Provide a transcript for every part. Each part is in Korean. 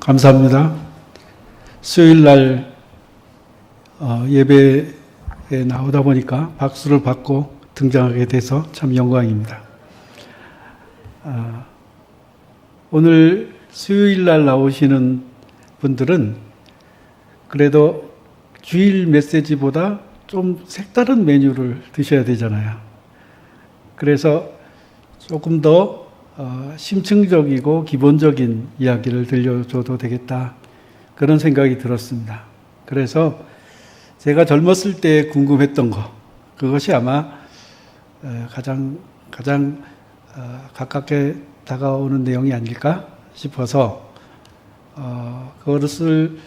감사합니다. 수요일 날 예배에 나오다 보니까 박수를 받고 등장하게 돼서 참 영광입니다. 오늘 수요일 날 나오시는 분들은 그래도 주일 메시지보다 좀 색다른 메뉴를 드셔야 되잖아요. 그래서 조금 더 심층적이고 기본적인 이야기를 들려줘도 되겠다, 그런 생각이 들었습니다. 그래서 제가 젊었을 때 궁금했던 거, 그것이 아마 가장 가깝게 다가오는 내용이 아닐까 싶어서 그것을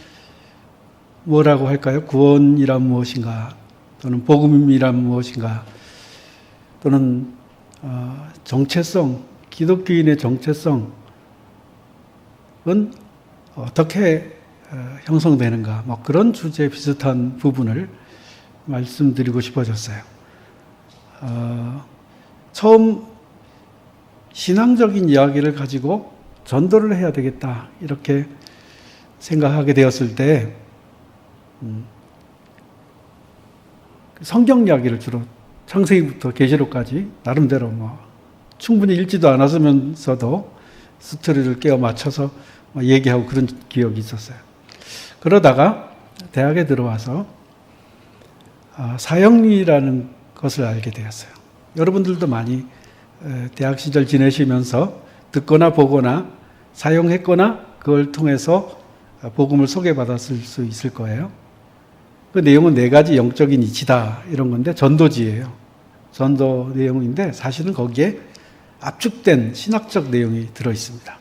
뭐라고 할까요? 구원이란 무엇인가, 또는 복음이란 무엇인가, 또는 정체성, 기독교인의 정체성은 어떻게 형성되는가, 뭐 그런 주제 비슷한 부분을 말씀드리고 싶어졌어요. 처음 신앙적인 이야기를 가지고 전도를 해야 되겠다, 이렇게 생각하게 되었을 때 성경 이야기를 주로 창세기부터 계시록까지 나름대로 충분히 읽지도 않았으면서도 스토리를 깨워 맞춰서 얘기하고 그런 기억이 있었어요. 그러다가 대학에 들어와서 사형리라는 것을 알게 되었어요. 여러분들도 많이 대학 시절 지내시면서 듣거나 보거나 사용했거나 그걸 통해서 복음을 소개받았을 수 있을 거예요. 그 내용은 4가지 영적인 이치다, 이런 건데 전도지예요. 전도 내용인데 사실은 거기에 압축된 신학적 내용이 들어있습니다.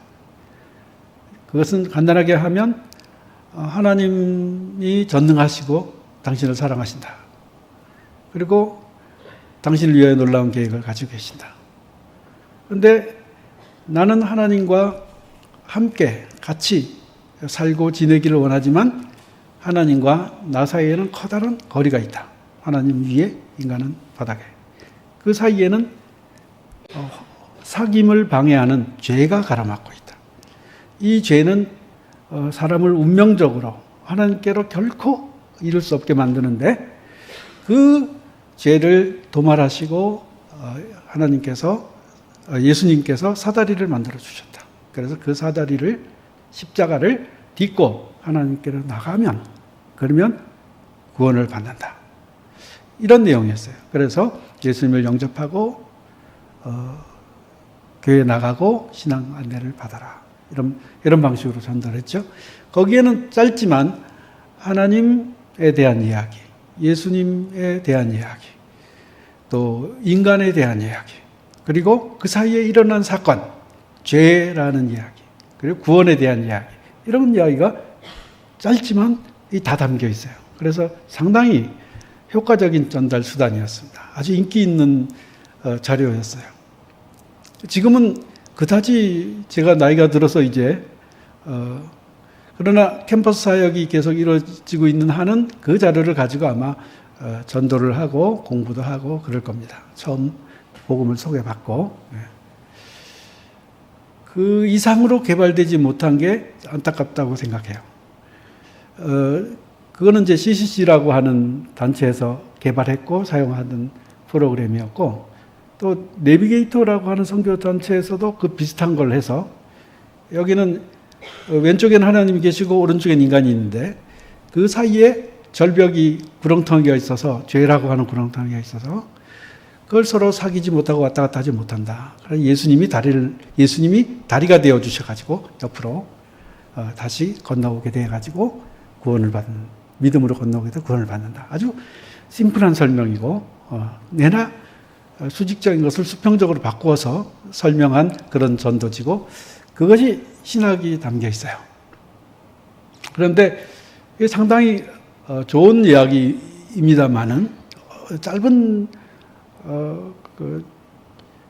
그것은 간단하게 하면 하나님이 전능하시고 당신을 사랑하신다. 그리고 당신을 위하여 놀라운 계획을 가지고 계신다. 그런데 나는 하나님과 함께 같이 살고 지내기를 원하지만 하나님과 나 사이에는 커다란 거리가 있다. 하나님 위에, 인간은 바닥에. 그 사이에는 사귐을 방해하는 죄가 가로막고 있다. 이 죄는 사람을 운명적으로 하나님께로 결코 이룰 수 없게 만드는데, 그 죄를 도말하시고 하나님께서, 예수님께서 사다리를 만들어 주셨다. 그래서 그 사다리를, 십자가를 딛고 하나님께로 나가면, 그러면 구원을 받는다. 이런 내용이었어요. 그래서 예수님을 영접하고 교회에 나가고 신앙 안내를 받아라, 이런 방식으로 전달했죠. 거기에는 짧지만 하나님에 대한 이야기, 예수님에 대한 이야기, 또 인간에 대한 이야기, 그리고 그 사이에 일어난 사건, 죄라는 이야기, 그리고 구원에 대한 이야기, 이런 이야기가 짧지만 다 담겨 있어요. 그래서 상당히 효과적인 전달 수단이었습니다. 아주 인기 있는 자료였어요. 지금은 그다지 제가 나이가 들어서 이제 그러나 캠퍼스 사역이 계속 이루어지고 있는 한은 그 자료를 가지고 아마 전도를 하고 공부도 하고 그럴 겁니다. 처음 복음을 소개받고. 그 이상으로 개발되지 못한 게 안타깝다고 생각해요. 그거는 이제 CCC라고 하는 단체에서 개발했고 사용하는 프로그램이었고, 또 내비게이터라고 하는 선교 단체에서도 그 비슷한 걸 해서, 여기는 왼쪽에는 하나님이 계시고 오른쪽에는 인간이 있는데 그 사이에 절벽이 구렁텅이가 있어서, 죄라고 하는 구렁텅이가 있어서 그걸 서로 사귀지 못하고 왔다 갔다 하지 못한다. 그래서 예수님이 다리가 되어 주셔가지고 옆으로 다시 건너오게 돼가지고 구원을 받는, 믿음으로 건너오게 돼 구원을 받는다. 아주 심플한 설명이고, 내나 수직적인 것을 수평적으로 바꾸어서 설명한 그런 전도지고, 그것이 신학이 담겨 있어요. 그런데 이게 상당히 좋은 이야기입니다만은 짧은 그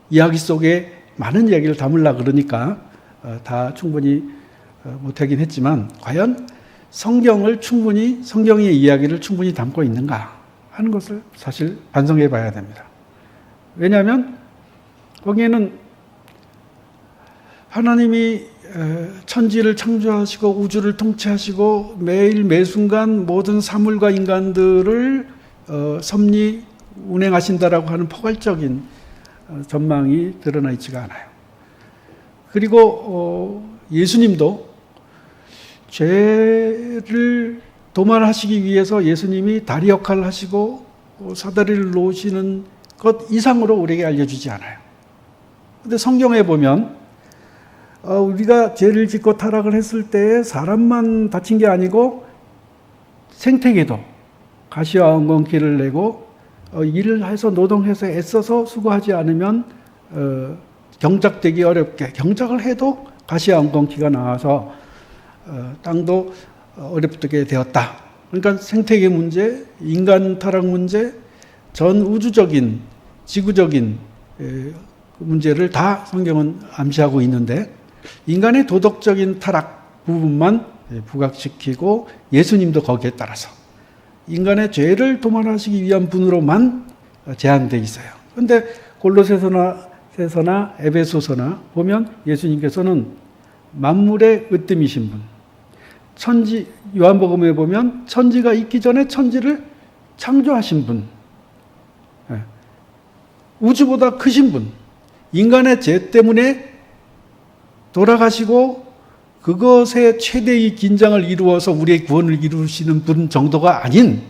이야기 속에 많은 이야기를 담으려고 그러니까 다 충분히 못하긴 했지만, 과연 성경의 이야기를 충분히 담고 있는가 하는 것을 사실 반성해 봐야 됩니다. 왜냐하면 거기에는 하나님이 천지를 창조하시고 우주를 통치하시고 매일 매순간 모든 사물과 인간들을 섭리 운행하신다라고 하는 포괄적인 전망이 드러나 있지가 않아요. 그리고 예수님도 죄를 도말하시기 위해서 예수님이 다리 역할을 하시고 사다리를 놓으시는 것 이상으로 우리에게 알려주지 않아요. 그런데 성경에 보면 우리가 죄를 짓고 타락을 했을 때 사람만 다친 게 아니고 생태계도 가시와 엉겅퀴를 내고 일을 해서 노동해서 애써서 수고하지 않으면 경작되기 어렵게, 경작을 해도 가시와 엉겅퀴가 나와서 땅도 어렵게 되었다. 그러니까 생태계 문제, 인간 타락 문제, 전 우주적인 지구적인 문제를 다 성경은 암시하고 있는데 인간의 도덕적인 타락 부분만 부각시키고 예수님도 거기에 따라서 인간의 죄를 도말하시기 위한 분으로만 제한되어 있어요. 그런데 골로새서나 에베소서나 보면 예수님께서는 만물의 으뜸이신 분, 천지, 요한복음에 보면 천지가 있기 전에 천지를 창조하신 분, 우주보다 크신 분, 인간의 죄 때문에 돌아가시고 그것의 최대의 긴장을 이루어서 우리의 구원을 이루시는 분 정도가 아닌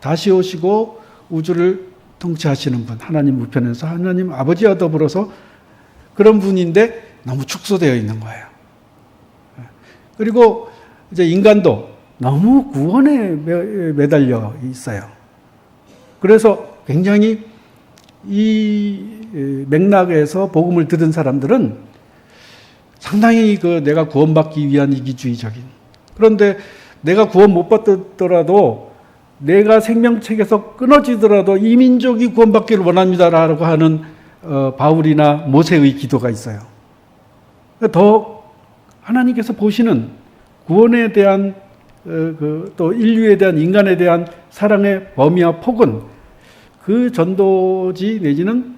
다시 오시고 우주를 통치하시는 분, 하나님 우편에서 하나님 아버지와 더불어서 그런 분인데 너무 축소되어 있는 거예요. 그리고 이제 인간도 너무 구원에 매달려 있어요. 그래서 굉장히 이 맥락에서 복음을 들은 사람들은 상당히 내가 구원받기 위한 이기주의적인, 그런데 내가 구원 못 받더라도 내가 생명책에서 끊어지더라도 이 민족이 구원받기를 원합니다라고 하는 바울이나 모세의 기도가 있어요. 더 하나님께서 보시는 구원에 대한 또 인류에 대한 인간에 대한 사랑의 범위와 폭은 그 전도지 내지는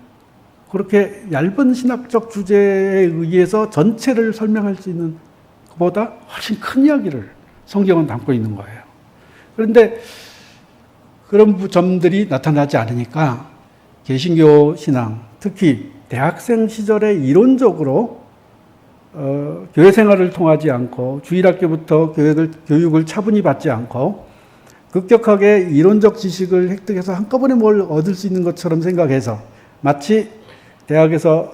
그렇게 얇은 신학적 주제에 의해서 전체를 설명할 수 있는 것보다 훨씬 큰 이야기를 성경은 담고 있는 거예요. 그런데 그런 점들이 나타나지 않으니까 개신교 신앙, 특히 대학생 시절에 이론적으로 교회 생활을 통하지 않고 주일학교부터 교육을 차분히 받지 않고 급격하게 이론적 지식을 획득해서 한꺼번에 뭘 얻을 수 있는 것처럼 생각해서 마치 대학에서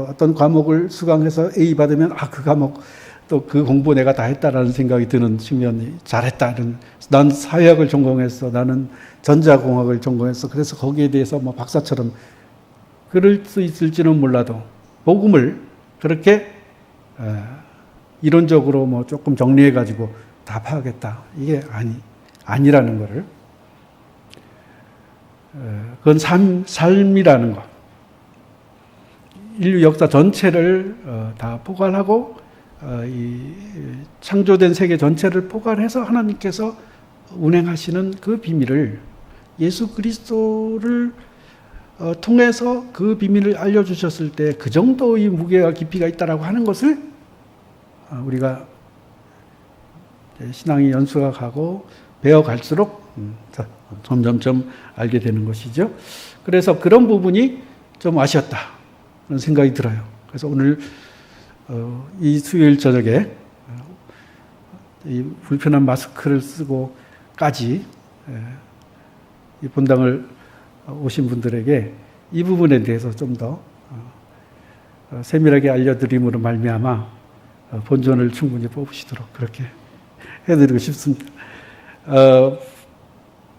어떤 과목을 수강해서 A 받으면 그 과목 또 그 공부 내가 다 했다라는 생각이 드는 측면이 잘했다. 난 사회학을 전공했어. 나는 전자공학을 전공했어. 그래서 거기에 대해서 뭐 박사처럼 그럴 수 있을지는 몰라도 복음을 그렇게 이론적으로 뭐 조금 정리해가지고 다 파악했다. 이게 아니라는 거를. 그건 삶이라는 것. 인류 역사 전체를 다 포괄하고 이 창조된 세계 전체를 포괄해서 하나님께서 운행하시는 그 비밀을 예수 그리스도를 통해서 그 비밀을 알려주셨을 때 그 정도의 무게와 깊이가 있다라고 하는 것을 우리가 신앙이 연수가 가고 배워갈수록 점점점 알게 되는 것이죠. 그래서 그런 부분이 좀 아쉬웠다 그런 생각이 들어요. 그래서 오늘 이 수요일 저녁에 이 불편한 마스크를 쓰고까지 이 본당을 오신 분들에게 이 부분에 대해서 좀 더 세밀하게 알려드림으로 말미암아 본전을 충분히 뽑으시도록 그렇게 해드리고 싶습니다.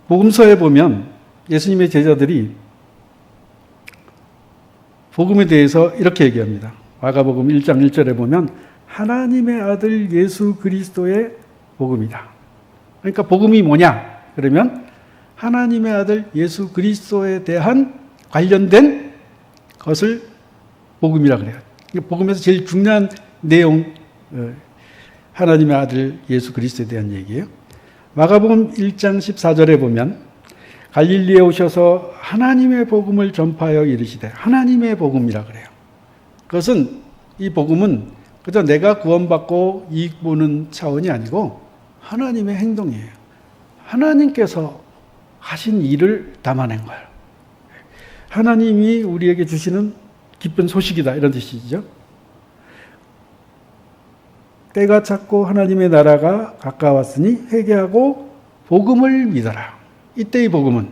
복음서에 보면 예수님의 제자들이 복음에 대해서 이렇게 얘기합니다. 마가복음 1장 1절에 보면 하나님의 아들 예수 그리스도의 복음이다. 그러니까 복음이 뭐냐? 그러면 하나님의 아들 예수 그리스도에 대한 관련된 것을 복음이라 그래요. 복음에서 제일 중요한 내용, 하나님의 아들 예수 그리스도에 대한 얘기예요. 마가복음 1장 14절에 보면 갈릴리에 오셔서 하나님의 복음을 전파하여 이르시되, 하나님의 복음이라 그래요. 그것은 이 복음은 그저 내가 구원받고 이익 보는 차원이 아니고 하나님의 행동이에요. 하나님께서 하신 일을 담아낸 거예요. 하나님이 우리에게 주시는 기쁜 소식이다, 이런 뜻이죠. 때가 찼고 하나님의 나라가 가까웠으니 회개하고 복음을 믿어라. 이때의 복음은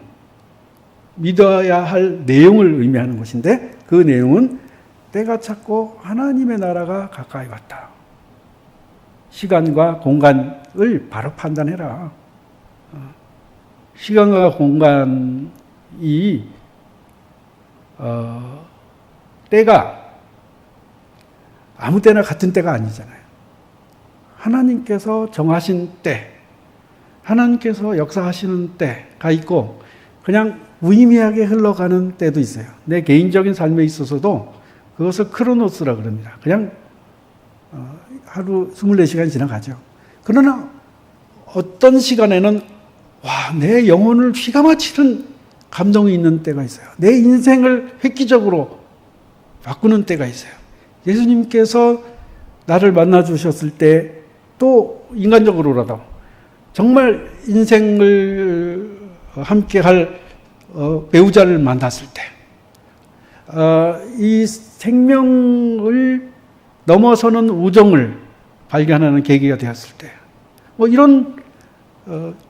믿어야 할 내용을 의미하는 것인데, 그 내용은 때가 찼고 하나님의 나라가 가까이 왔다. 시간과 공간을 바로 판단해라. 시간과 공간이 때가 아무 때나 같은 때가 아니잖아요. 하나님께서 정하신 때, 하나님께서 역사하시는 때가 있고 그냥 무의미하게 흘러가는 때도 있어요. 내 개인적인 삶에 있어서도 그것을 크로노스라 그럽니다. 그냥 하루 24시간이 지나가죠. 그러나 어떤 시간에는 내 영혼을 휘감아치는 감동이 있는 때가 있어요. 내 인생을 획기적으로 바꾸는 때가 있어요. 예수님께서 나를 만나 주셨을 때, 또 인간적으로라도 정말 인생을 함께 할 배우자를 만났을 때, 이 생명을 넘어서는 우정을 발견하는 계기가 되었을 때, 이런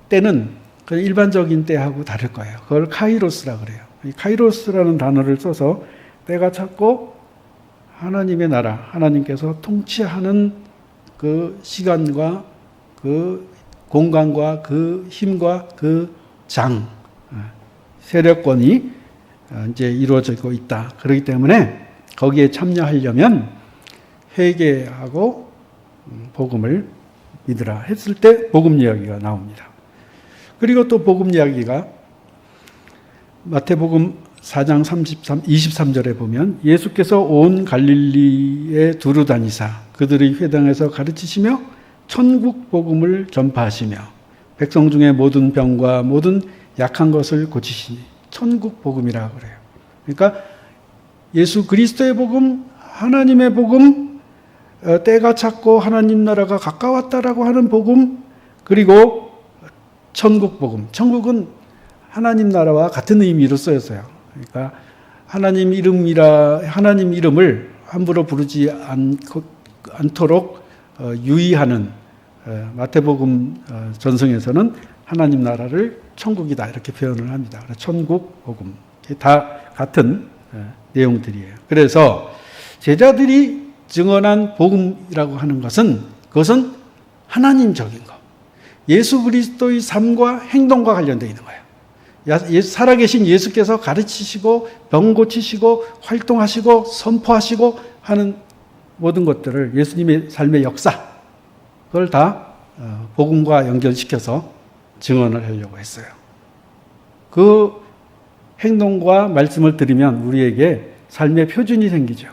때는 일반적인 때하고 다를 거예요. 그걸 카이로스라 그래요. 이 카이로스라는 단어를 써서 때가 찼고 하나님의 나라, 하나님께서 통치하는 그 시간과 그 공간과 그 힘과 그 세력권이 이제 이루어지고 있다. 그렇기 때문에 거기에 참여하려면 회개하고 복음을 믿으라 했을 때 복음 이야기가 나옵니다. 그리고 또 복음 이야기가 마태복음 4장 23절에 보면 예수께서 온 갈릴리에 두루 다니사 그들의 회당에서 가르치시며 천국 복음을 전파하시며 백성 중에 모든 병과 모든 약한 것을 고치시니 천국 복음이라 그래요. 그러니까 예수 그리스도의 복음, 하나님의 복음, 때가 찼고 하나님 나라가 가까웠다라고 하는 복음, 그리고 천국 복음. 천국은 하나님 나라와 같은 의미로 쓰였어요. 그러니까 하나님 이름을 함부로 부르지 않도록 유의하는 마태복음 전성에서는 하나님 나라를 천국이다 이렇게 표현을 합니다. 천국 복음 다 같은 내용들이에요. 그래서 제자들이 증언한 복음이라고 하는 것은 그것은 하나님적인 것, 예수 그리스도의 삶과 행동과 관련되어 있는 거예요. 살아계신 예수께서 가르치시고 병 고치시고 활동하시고 선포하시고 하는 모든 것들을 예수님의 삶의 역사, 그걸 다 복음과 연결시켜서 증언을 하려고 했어요. 그 행동과 말씀을 들으면 우리에게 삶의 표준이 생기죠.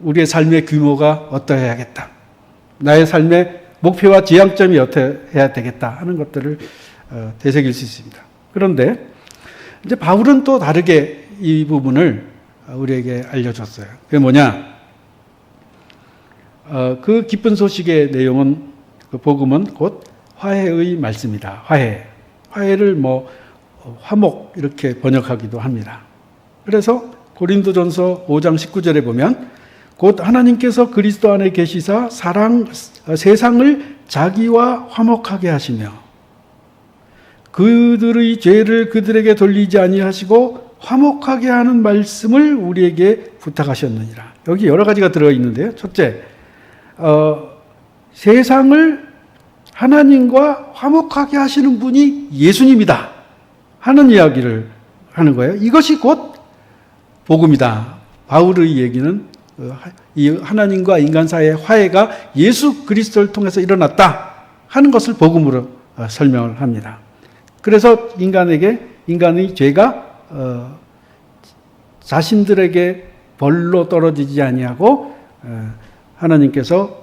우리의 삶의 규모가 어떠해야겠다. 나의 삶의 목표와 지향점이 어떠해야 되겠다 하는 것들을 되새길 수 있습니다. 그런데 이제 바울은 또 다르게 이 부분을 우리에게 알려줬어요. 그게 뭐냐? 그 기쁜 소식의 내용은, 그 복음은 곧 화해의 말씀이다. 화해를 화목 이렇게 번역하기도 합니다. 그래서 고린도전서 5장 19절에 보면 곧 하나님께서 그리스도 안에 계시사 세상을 자기와 화목하게 하시며 그들의 죄를 그들에게 돌리지 아니하시고 화목하게 하는 말씀을 우리에게 부탁하셨느니라. 여기 여러 가지가 들어있는데요. 첫째, 세상을 하나님과 화목하게 하시는 분이 예수님이다 하는 이야기를 하는 거예요. 이것이 곧 복음이다. 바울의 얘기는 이 하나님과 인간 사이의 화해가 예수 그리스도를 통해서 일어났다 하는 것을 복음으로 설명을 합니다. 그래서 인간의 죄가 자신들에게 벌로 떨어지지 아니하고 하나님께서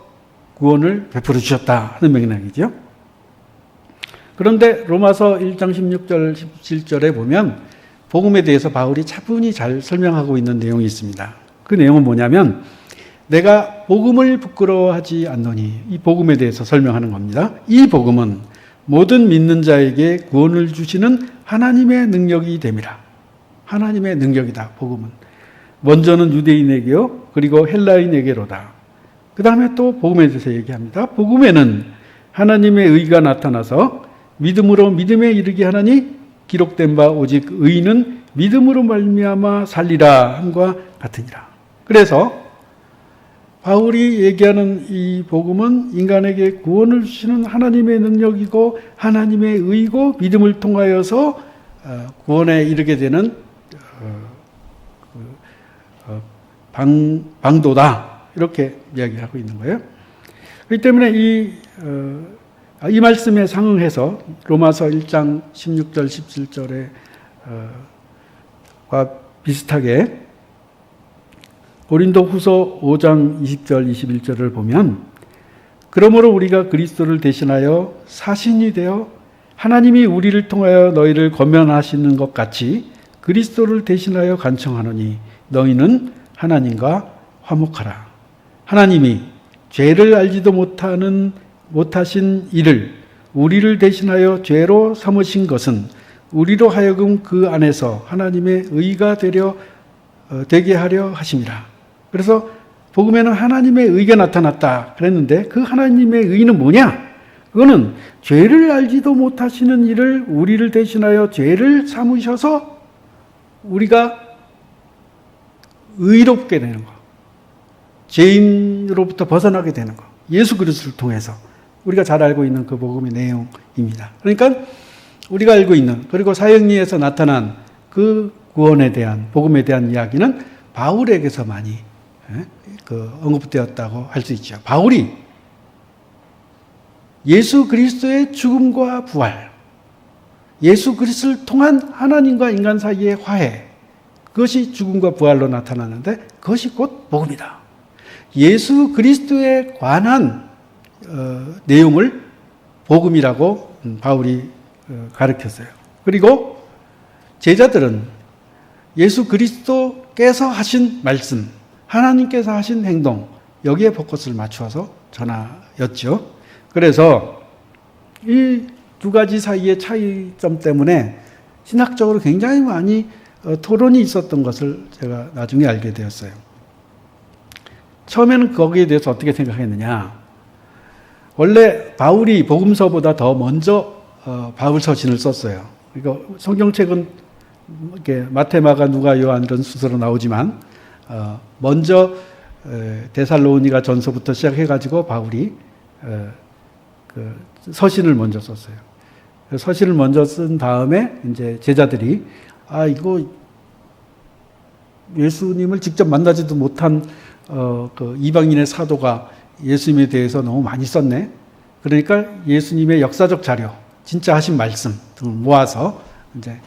구원을 베풀어 주셨다 하는 맥락이죠. 그런데 로마서 1장 16절 17절에 보면 복음에 대해서 바울이 차분히 잘 설명하고 있는 내용이 있습니다. 그 내용은 뭐냐면 내가 복음을 부끄러워하지 않노니, 이 복음에 대해서 설명하는 겁니다. 이 복음은 모든 믿는 자에게 구원을 주시는 하나님의 능력이 됨이라. 하나님의 능력이다, 복음은. 먼저는 유대인에게요, 그리고 헬라인에게로다. 그 다음에 또 복음에 대해서 얘기합니다. 복음에는 하나님의 의가 나타나서 믿음으로 믿음에 이르게 하나니 기록된 바 오직 의인은 믿음으로 말미암아 살리라 함과 같으니라. 그래서 바울이 얘기하는 이 복음은 인간에게 구원을 주시는 하나님의 능력이고 하나님의 의고 믿음을 통하여서 구원에 이르게 되는 방도다, 이렇게 이야기하고 있는 거예요. 그렇기 때문에 이 말씀에 상응해서 로마서 1장 16절 17절에 과 비슷하게 고린도 후서 5장 20절 21절을 보면, 그러므로 우리가 그리스도를 대신하여 사신이 되어 하나님이 우리를 통하여 너희를 권면하시는 것 같이 그리스도를 대신하여 간청하노니 너희는 하나님과 화목하라. 하나님이 죄를 알지도 못하신 이를 우리를 대신하여 죄로 삼으신 것은 우리로 하여금 그 안에서 하나님의 의가 되게 하려 하심이라. 그래서 복음에는 하나님의 의가 나타났다 그랬는데, 그 하나님의 의는 뭐냐? 그거는 죄를 알지도 못하시는 이를 우리를 대신하여 죄를 삼으셔서 우리가 의롭게 되는 거, 죄인으로부터 벗어나게 되는 거, 예수 그리스도를 통해서 우리가 잘 알고 있는 그 복음의 내용입니다. 그러니까 우리가 알고 있는, 그리고 사형리에서 나타난 그 구원에 대한, 복음에 대한 이야기는 바울에게서 많이 언급되었다고 할 수 있죠. 바울이 예수 그리스도의 죽음과 부활, 예수 그리스도를 통한 하나님과 인간 사이의 화해, 그것이 죽음과 부활로 나타나는데 그것이 곧 복음이다. 예수 그리스도에 관한 내용을 복음이라고 바울이 가르쳤어요. 그리고 제자들은 예수 그리스도께서 하신 말씀, 하나님께서 하신 행동, 여기에 포커스를 맞추어서 전하였죠. 그래서 이 두 가지 사이의 차이점 때문에 신학적으로 굉장히 많이 토론이 있었던 것을 제가 나중에 알게 되었어요. 처음에는 거기에 대해서 어떻게 생각했느냐. 원래 바울이 복음서보다 더 먼저 바울 서신을 썼어요. 그러니까 성경책은 이렇게 마태, 마가, 누가, 요한 이런 순서로 나오지만 먼저 데살로니가 전서부터 시작해가지고 바울이 그 서신을 먼저 썼어요. 서신을 먼저 쓴 다음에 이제 제자들이 이거 예수님을 직접 만나지도 못한 그 이방인의 사도가 예수님에 대해서 너무 많이 썼네. 그러니까 예수님의 역사적 자료, 진짜 하신 말씀 등을 모아서 이제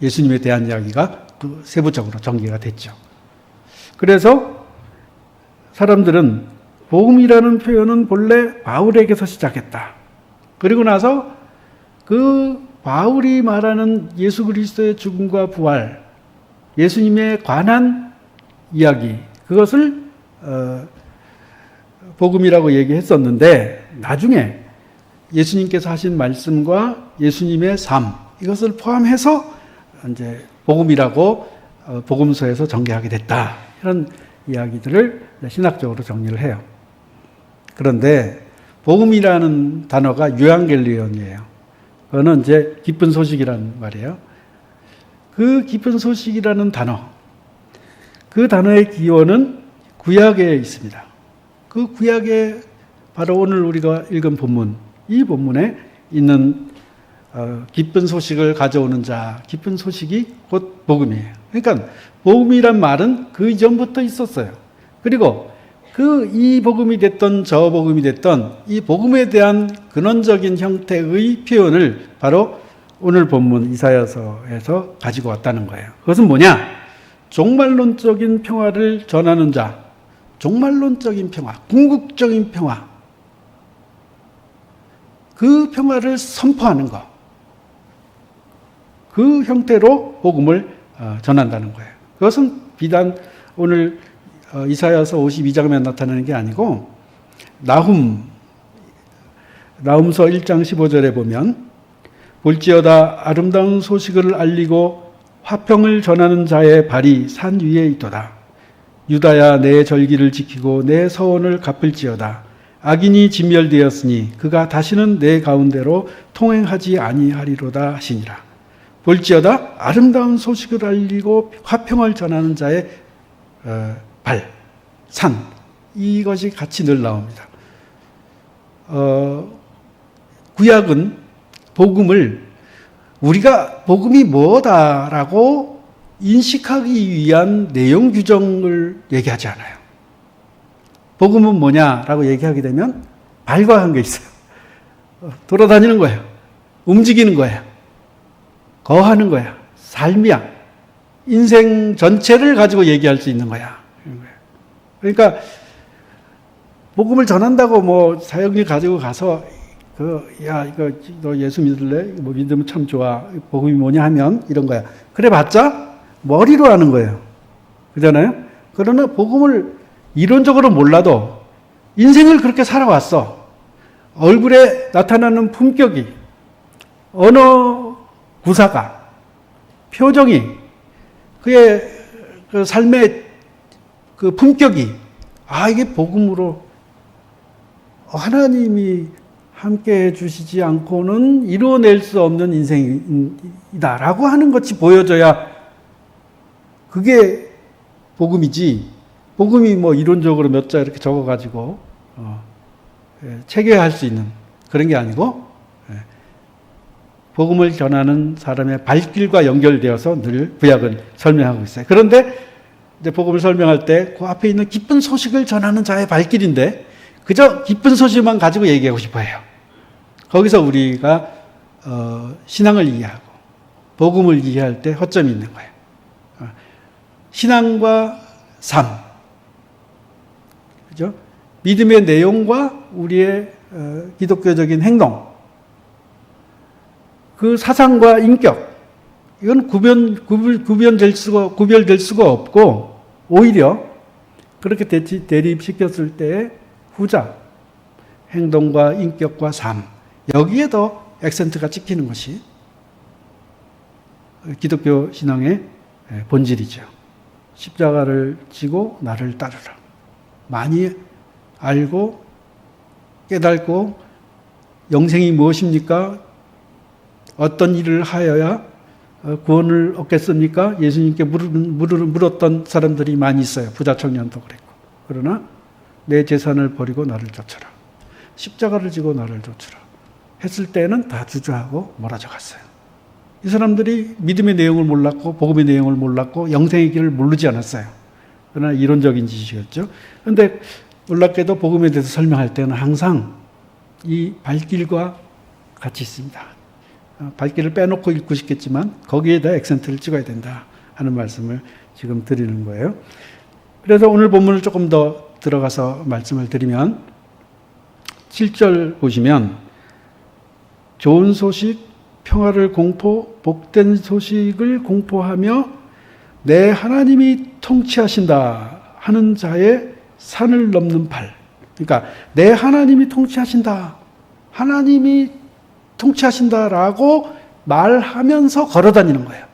예수님에 대한 이야기가 그 세부적으로 전개가 됐죠. 그래서 사람들은 복음이라는 표현은 본래 바울에게서 시작했다. 그리고 나서 그 바울이 말하는 예수 그리스도의 죽음과 부활, 예수님에 관한 이야기, 그것을 복음이라고 얘기했었는데, 나중에 예수님께서 하신 말씀과 예수님의 삶, 이것을 포함해서 이제 복음이라고 복음서에서 전개하게 됐다. 이런 이야기들을 신학적으로 정리를 해요. 그런데 복음이라는 단어가 유앙겔리온이에요. 그거는 이제 기쁜 소식이라는 말이에요. 그 기쁜 소식이라는 단어, 그 단어의 기원은 구약에 있습니다. 그 구약에 바로 오늘 우리가 읽은 본문, 이 본문에 있는 기쁜 소식을 가져오는 자, 기쁜 소식이 곧 복음이에요. 그러니까 복음이란 말은 그 이전부터 있었어요. 그리고 이 복음이 됐던 저 복음이 됐던 이 복음에 대한 근원적인 형태의 표현을 바로 오늘 본문 이사야서에서 가지고 왔다는 거예요. 그것은 뭐냐? 종말론적인 평화를 전하는 자, 종말론적인 평화, 궁극적인 평화, 그 평화를 선포하는 것, 그 형태로 복음을 전한다는 거예요. 그것은 비단 오늘 이사야서 52장에만 나타나는 게 아니고 나훔서 1장 15절에 보면 볼지어다 아름다운 소식을 알리고 화평을 전하는 자의 발이 산 위에 있도다. 유다야 내 절기를 지키고 내 서원을 갚을지어다. 악인이 진멸되었으니 그가 다시는 내 가운데로 통행하지 아니하리로다 하시니라. 볼지어다 아름다운 소식을 알리고 화평을 전하는 자의 발, 산, 이것이 같이 늘 나옵니다. 구약은 복음을 우리가 복음이 뭐다라고 인식하기 위한 내용 규정을 얘기하지 않아요. 복음은 뭐냐라고 얘기하게 되면 발과 한 게 있어요. 돌아다니는 거예요. 움직이는 거예요. 거하는 거야. 삶이야. 인생 전체를 가지고 얘기할 수 있는 거야. 그러니까 복음을 전한다고 뭐 사역을 가지고 가서 이거 너 예수 믿을래? 뭐 믿으면 참 좋아. 복음이 뭐냐 하면 이런 거야. 그래 봤자 머리로 하는 거예요. 그잖아요? 그러나 복음을 이론적으로 몰라도 인생을 그렇게 살아왔어. 얼굴에 나타나는 품격이, 언어 구사가, 표정이, 그의 그 삶의 그 품격이, 이게 복음으로 하나님이 함께 해주시지 않고는 이루어낼 수 없는 인생이다라고 하는 것이 보여져야 그게 복음이지. 복음이 뭐 이론적으로 몇 자 이렇게 적어가지고 체계할 수 있는 그런 게 아니고 복음을 전하는 사람의 발길과 연결되어서 늘 구약은 설명하고 있어요. 그런데 이제 복음을 설명할 때 그 앞에 있는 기쁜 소식을 전하는 자의 발길인데 그저 기쁜 소식만 가지고 얘기하고 싶어 해요. 거기서 우리가 신앙을 이해하고 복음을 이해할 때 허점이 있는 거예요. 신앙과 삶, 그죠? 믿음의 내용과 우리의 기독교적인 행동, 그 사상과 인격, 이건 구별될 수가 없고 오히려 그렇게 대립시켰을 때 후자, 행동과 인격과 삶, 여기에 더 액센트가 찍히는 것이 기독교 신앙의 본질이죠. 십자가를 지고 나를 따르라. 많이 알고 깨닫고 영생이 무엇입니까? 어떤 일을 하여야 구원을 얻겠습니까? 예수님께 물었던 사람들이 많이 있어요. 부자 청년도 그랬고. 그러나 내 재산을 버리고 나를 쫓아라. 십자가를 지고 나를 쫓아라. 했을 때는 다 주저하고 멀어져 갔어요. 이 사람들이 믿음의 내용을 몰랐고 복음의 내용을 몰랐고 영생의 길을 모르지 않았어요. 그러나 이론적인 지식이었죠. 그런데 놀랍게도 복음에 대해서 설명할 때는 항상 이 발길과 같이 있습니다. 발길을 빼놓고 읽고 싶겠지만 거기에다 액센트를 찍어야 된다 하는 말씀을 지금 드리는 거예요. 그래서 오늘 본문을 조금 더 들어가서 말씀을 드리면 7절 보시면 좋은 소식, 평화를 공포, 복된 소식을 공포하며 내 하나님이 통치하신다 하는 자의 산을 넘는 발. 그러니까 내 하나님이 통치하신다. 하나님이 통치하신다라고 말하면서 걸어다니는 거예요.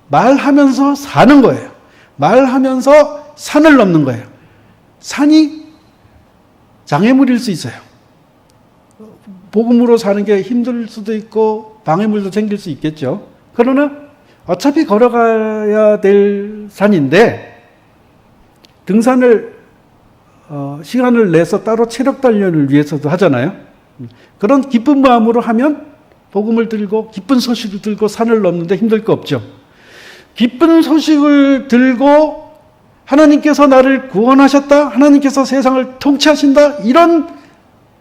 말하면서 사는 거예요. 말하면서 산을 넘는 거예요. 산이 장애물일 수 있어요. 복음으로 사는 게 힘들 수도 있고 방해물도 생길 수 있겠죠. 그러나 어차피 걸어가야 될 산인데 등산을 시간을 내서 따로 체력 단련을 위해서도 하잖아요. 그런 기쁜 마음으로 하면 복음을 들고 기쁜 소식을 들고 산을 넘는데 힘들 거 없죠. 기쁜 소식을 들고 하나님께서 나를 구원하셨다. 하나님께서 세상을 통치하신다. 이런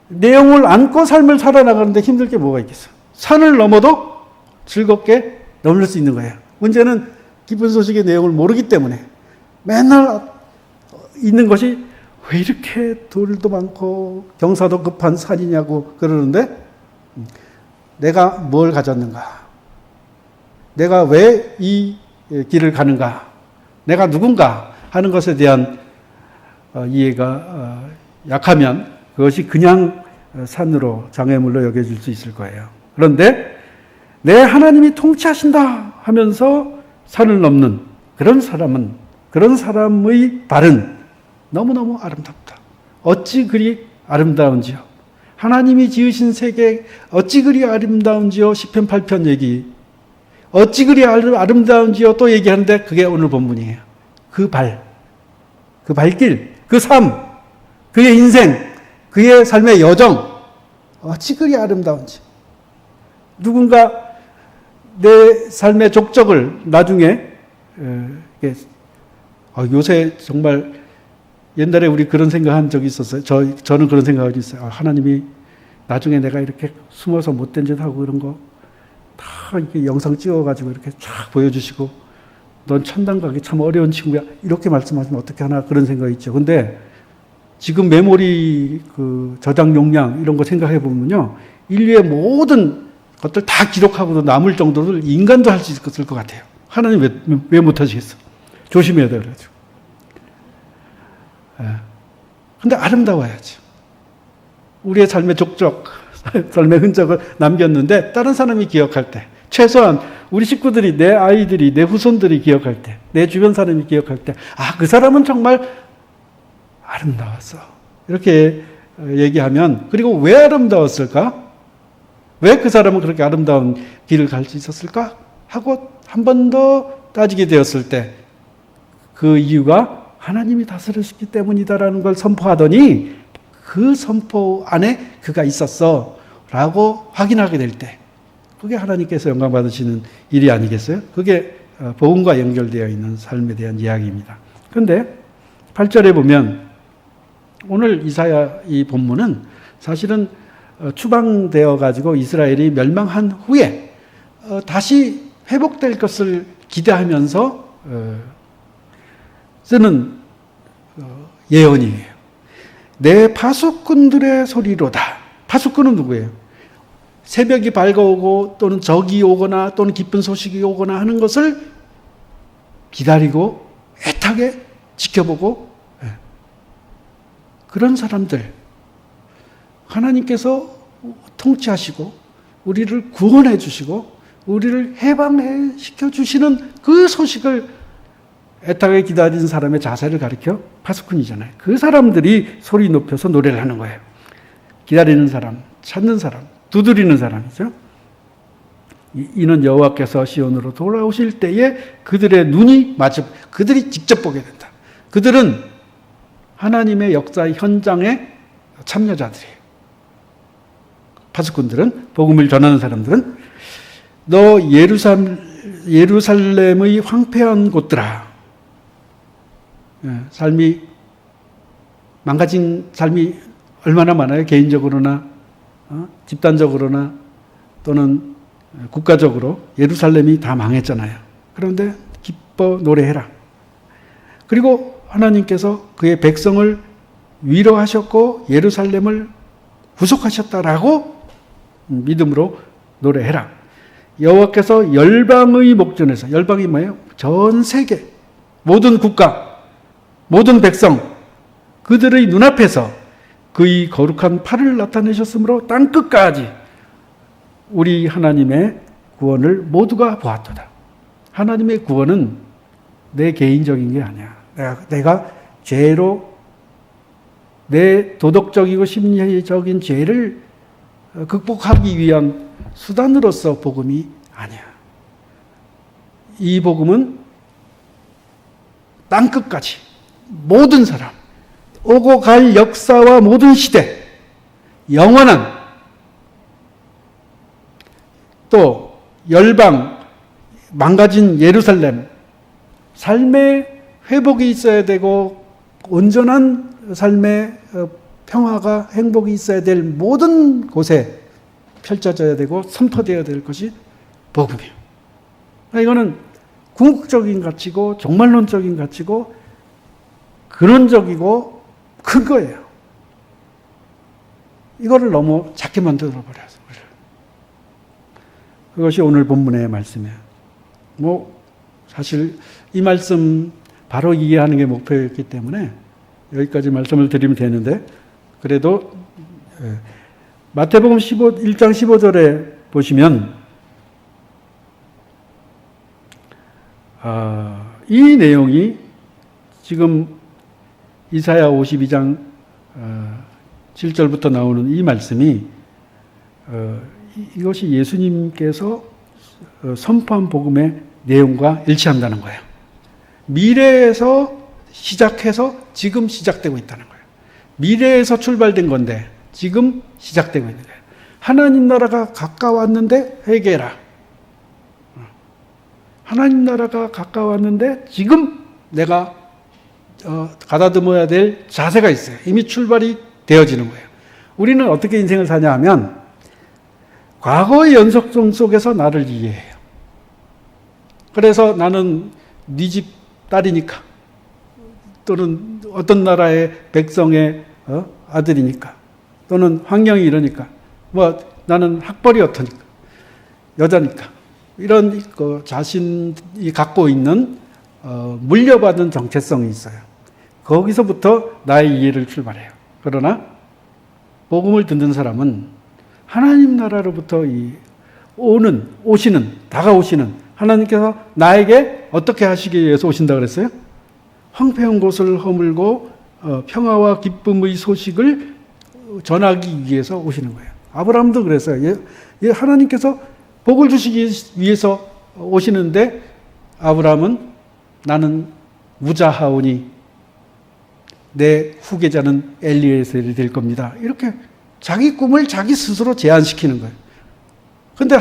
내용을 안고 삶을 살아나가는데 힘들 게 뭐가 있겠어. 산을 넘어도 즐겁게 넘을 수 있는 거예요. 문제는 기쁜 소식의 내용을 모르기 때문에 맨날 있는 것이 왜 이렇게 돌도 많고 경사도 급한 산이냐고 그러는데 내가 뭘 가졌는가? 내가 왜 이 길을 가는가? 내가 누군가 하는 것에 대한 이해가 약하면 그것이 그냥 산으로 장애물로 여겨질 수 있을 거예요. 그런데 내 하나님이 통치하신다 하면서 산을 넘는 그런 사람의 발은 너무너무 아름답다. 어찌 그리 아름다운지요. 하나님이 지으신 세계 어찌 그리 아름다운지요. 시편 8편 얘기. 어찌 그리 아름다운지요. 또 얘기하는데 그게 오늘 본문이에요. 그 발길, 그 삶, 그의 인생, 그의 삶의 여정 어찌 그리 아름다운지. 누군가 내 삶의 족적을 나중에 요새 정말 옛날에 우리 그런 생각한 적이 있었어요. 저는 그런 생각이 있어요. 하나님이 나중에 내가 이렇게 숨어서 못된 짓 하고 그런 거 다 이렇게 영상 찍어가지고 이렇게 쫙 보여주시고 넌 천당 가기 참 어려운 친구야. 이렇게 말씀하시면 어떻게 하나 그런 생각이 있죠. 근데 지금 메모리 그 저장 용량 이런 거 생각해 보면요. 인류의 모든 것들 다 기록하고도 남을 정도를 인간도 할 수 있을 것 같아요. 하나님 왜 못하시겠어? 조심해야 돼, 그래가지고. 근데 아름다워야지. 우리의 삶의 족적, 삶의 흔적을 남겼는데 다른 사람이 기억할 때, 최소한 우리 식구들이, 내 아이들이, 내 후손들이 기억할 때, 내 주변 사람이 기억할 때, 그 사람은 정말 아름다웠어. 이렇게 얘기하면, 그리고 왜 아름다웠을까? 왜 그 사람은 그렇게 아름다운 길을 갈 수 있었을까? 하고 한 번 더 따지게 되었을 때 그 이유가 하나님이 다스리셨기 때문이다라는 걸 선포하더니 그 선포 안에 그가 있었어 라고 확인하게 될 때 그게 하나님께서 영광 받으시는 일이 아니겠어요? 그게 복음과 연결되어 있는 삶에 대한 이야기입니다. 그런데 8절에 보면 오늘 이사야 이 본문은 사실은 추방되어 가지고 이스라엘이 멸망한 후에 다시 회복될 것을 기대하면서 쓰는 예언이에요. 내 파수꾼들의 소리로다. 파수꾼은 누구예요? 새벽이 밝아오고 또는 적이 오거나 또는 기쁜 소식이 오거나 하는 것을 기다리고 애타게 지켜보고 그런 사람들 하나님께서 통치하시고 우리를 구원해 주시고 우리를 해방시켜 주시는 그 소식을 애타게 기다리는 사람의 자세를 가리켜 파수꾼이잖아요. 그 사람들이 소리 높여서 노래를 하는 거예요. 기다리는 사람, 찾는 사람, 두드리는 사람이죠. 이는 여호와께서 시온으로 돌아오실 때에 그들의 눈이 그들이 직접 보게 된다. 그들은 하나님의 역사의 현장의 참여자들이에요. 파수꾼들은, 복음을 전하는 사람들은 너 예루살렘의 황폐한 곳들아, 삶이 망가진 삶이 얼마나 많아요. 개인적으로나 집단적으로나 또는 국가적으로 예루살렘이 다 망했잖아요. 그런데 기뻐 노래해라. 그리고 하나님께서 그의 백성을 위로하셨고 예루살렘을 구속하셨다라고 믿음으로 노래해라. 여호와께서 열방의 목전에서, 열방이 뭐예요? 전 세계 모든 국가 모든 백성 그들의 눈앞에서 그의 거룩한 팔을 나타내셨으므로 땅끝까지 우리 하나님의 구원을 모두가 보았도다. 하나님의 구원은 내 개인적인 게 아니야. 내가 죄로 내 도덕적이고 심리적인 죄를 극복하기 위한 수단으로서 복음이 아니야. 이 복음은 땅끝까지 모든 사람, 오고 갈 역사와 모든 시대, 영원한 또 열방, 망가진 예루살렘, 삶의 회복이 있어야 되고 온전한 삶의 평화가 행복이 있어야 될 모든 곳에 펼쳐져야 되고 선포되어야 될 것이 복음이에요. 이거는 궁극적인 가치고 종말론적인 가치고 근원적이고 큰 거예요. 이거를 너무 작게 만들어버려서 그것이 오늘 본문의 말씀이에요. 사실 이 말씀 바로 이해하는 게 목표였기 때문에 여기까지 말씀을 드리면 되는데, 그래도 마태복음 1장 15절에 보시면 이 내용이 지금 이사야 52장 7절부터 나오는 이 말씀이 이것이 예수님께서 선포한 복음의 내용과 일치한다는 거예요. 미래에서 시작해서 지금 시작되고 있다는 거예요. 미래에서 출발된 건데 지금 시작되고 있는 거예요. 하나님 나라가 가까웠는데 회개해라. 하나님 나라가 가까웠는데 지금 내가 가다듬어야 될 자세가 있어요. 이미 출발이 되어지는 거예요. 우리는 어떻게 인생을 사냐 하면 과거의 연속성 속에서 나를 이해해요. 그래서 나는 네 집 딸이니까, 또는 어떤 나라의 백성의 아들이니까, 또는 환경이 이러니까, 뭐 나는 학벌이 어떠니까, 여자니까, 이런 자신이 갖고 있는 물려받은 정체성이 있어요. 거기서부터 나의 이해를 출발해요. 그러나 복음을 듣는 사람은 하나님 나라로부터 다가오시는 하나님께서 나에게 어떻게 하시기 위해서 오신다 그랬어요? 황폐한 곳을 허물고 평화와 기쁨의 소식을 전하기 위해서 오시는 거예요. 아브라함도 그랬어요. 하나님께서 복을 주시기 위해서 오시는데 아브라함은 나는 무자하오니 내 후계자는 엘리에셀이 될 겁니다. 이렇게 자기 꿈을 자기 스스로 제안시키는 거예요. 그런데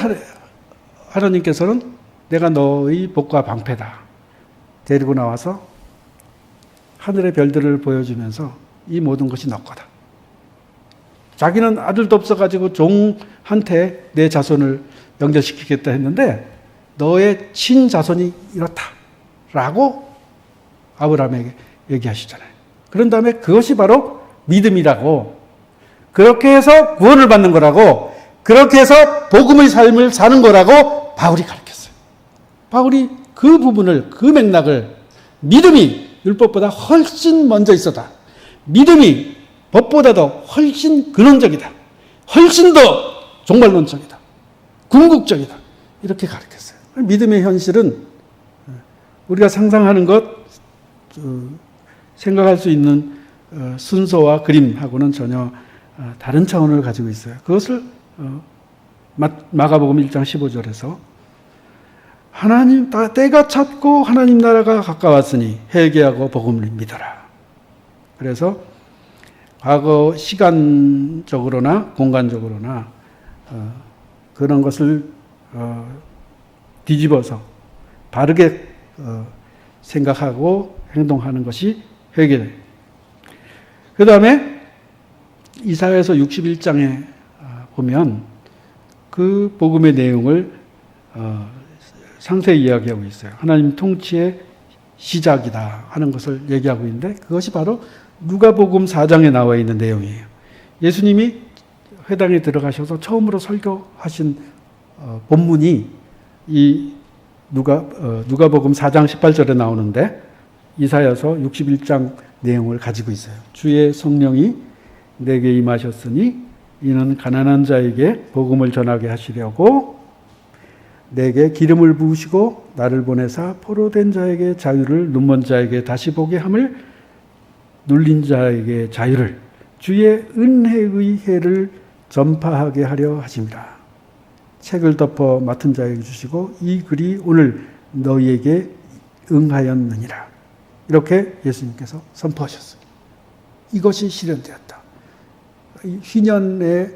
하나님께서는 내가 너의 복과 방패다. 데리고 나와서 하늘의 별들을 보여주면서 이 모든 것이 너 거다. 자기는 아들도 없어가지고 종한테 내 자손을 연결시키겠다 했는데 너의 친자손이 이렇다. 라고 아브라함에게 얘기하시잖아요. 그런 다음에 그것이 바로 믿음이라고, 그렇게 해서 구원을 받는 거라고, 그렇게 해서 복음의 삶을 사는 거라고 바울이 가르쳤어요. 바울이 그 부분을, 그 맥락을, 믿음이 율법보다 훨씬 먼저 있었다. 믿음이 법보다도 훨씬 근원적이다. 훨씬 더 종말론적이다. 궁극적이다. 이렇게 가르쳤어요. 믿음의 현실은 우리가 상상하는 것, 생각할 수 있는 순서와 그림하고는 전혀 다른 차원을 가지고 있어요. 그것을 마가복음 1장 15절에서 하나님 때가 찼고 하나님 나라가 가까웠으니 회개하고 복음을 믿어라. 그래서 과거 시간적으로나 공간적으로나 그런 것을 뒤집어서 바르게 생각하고 행동하는 것이 회개예요. 그 다음에 이사야서 61장에 보면 그 복음의 내용을 상세히 이야기하고 있어요. 하나님 통치의 시작이다 하는 것을 얘기하고 있는데 그것이 바로 누가복음 4장에 나와 있는 내용이에요. 예수님이 회당에 들어가셔서 처음으로 설교하신 본문이 이 누가복음 4장 18절에 나오는데 이사야서 61장 내용을 가지고 있어요. 주의 성령이 내게 임하셨으니 이는 가난한 자에게 복음을 전하게 하시려고 내게 기름을 부으시고 나를 보내사 포로된 자에게 자유를, 눈먼 자에게 다시 보게 함을, 눌린 자에게 자유를, 주의 은혜의 해를 전파하게 하려 하십니다. 책을 덮어 맡은 자에게 주시고 이 글이 오늘 너희에게 응하였느니라. 이렇게 예수님께서 선포하셨어요. 이것이 실현되었다. 휘년에